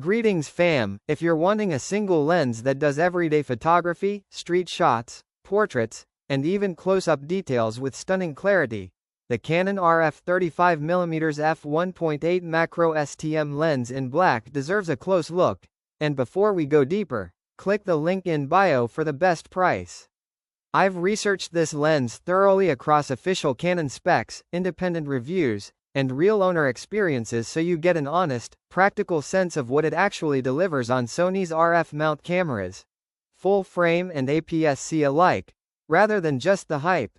Greetings fam, if you're wanting a single lens that does everyday photography, street shots, portraits, and even close-up details with stunning clarity, the Canon RF35mm f1.8 Macro STM lens in black deserves a close look, and before we go deeper, click the link in bio for the best price. I've researched this lens thoroughly across official Canon specs, independent reviews, and real owner experiences so you get an honest, practical sense of what it actually delivers on Sony's RF mount cameras, full frame and APS-C alike, rather than just the hype.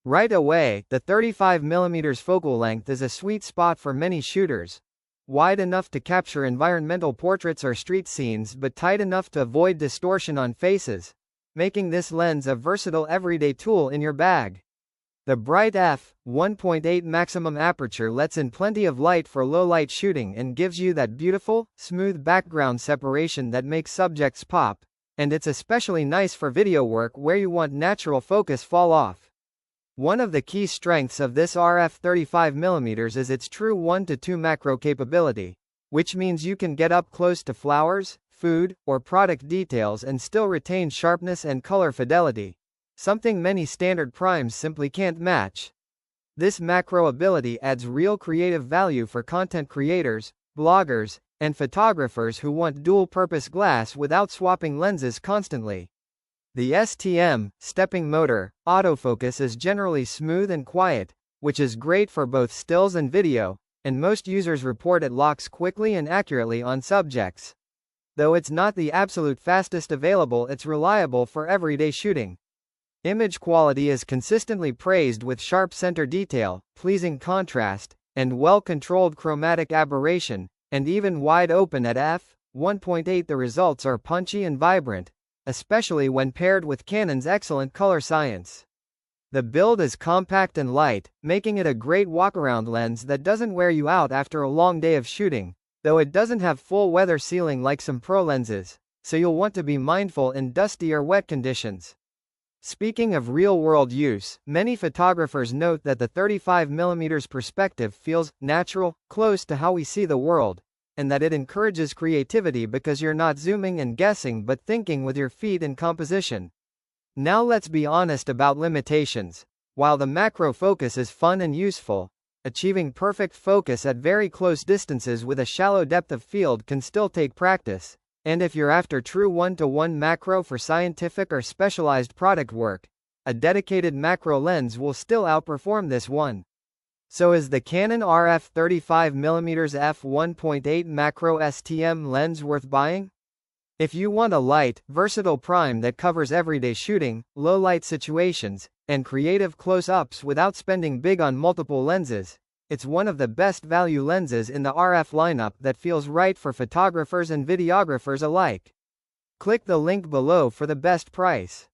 Right away, the 35mm focal length is a sweet spot for many shooters. Wide enough to capture environmental portraits or street scenes but tight enough to avoid distortion on faces, making this lens a versatile everyday tool in your bag. The bright f1.8 maximum aperture lets in plenty of light for low-light shooting and gives you that beautiful, smooth background separation that makes subjects pop, and it's especially nice for video work where you want natural focus fall off. One of the key strengths of this RF35mm is its true 1:2 macro capability, which means you can get up close to flowers, food, or product details and still retain sharpness and color fidelity, something many standard primes simply can't match. This macro ability adds real creative value for content creators, bloggers, and photographers who want dual-purpose glass without swapping lenses constantly. The STM stepping motor autofocus is generally smooth and quiet, which is great for both stills and video, and most users report it locks quickly and accurately on subjects. Though it's not the absolute fastest available, it's reliable for everyday shooting. Image quality is consistently praised with sharp center detail, pleasing contrast, and well-controlled chromatic aberration, and even wide open at f1.8 the results are punchy and vibrant, especially when paired with Canon's excellent color science. The build is compact and light, making it a great walk-around lens that doesn't wear you out after a long day of shooting, though it doesn't have full weather sealing like some pro lenses, so you'll want to be mindful in dusty or wet conditions. Speaking of real-world use, many photographers note that the 35mm perspective feels natural, close to how we see the world, and that it encourages creativity because you're not zooming and guessing but thinking with your feet in composition. Now let's be honest about limitations. While the macro focus is fun and useful, achieving perfect focus at very close distances with a shallow depth of field can still take practice. And if you're after true 1:1 macro for scientific or specialized product work, a dedicated macro lens will still outperform this one. So is the Canon RF35mm f1.8 Macro STM lens worth buying? If you want a light, versatile prime that covers everyday shooting, low-light situations, and creative close-ups without spending big on multiple lenses, it's one of the best value lenses in the RF lineup that feels right for photographers and videographers alike. Click the link below for the best price.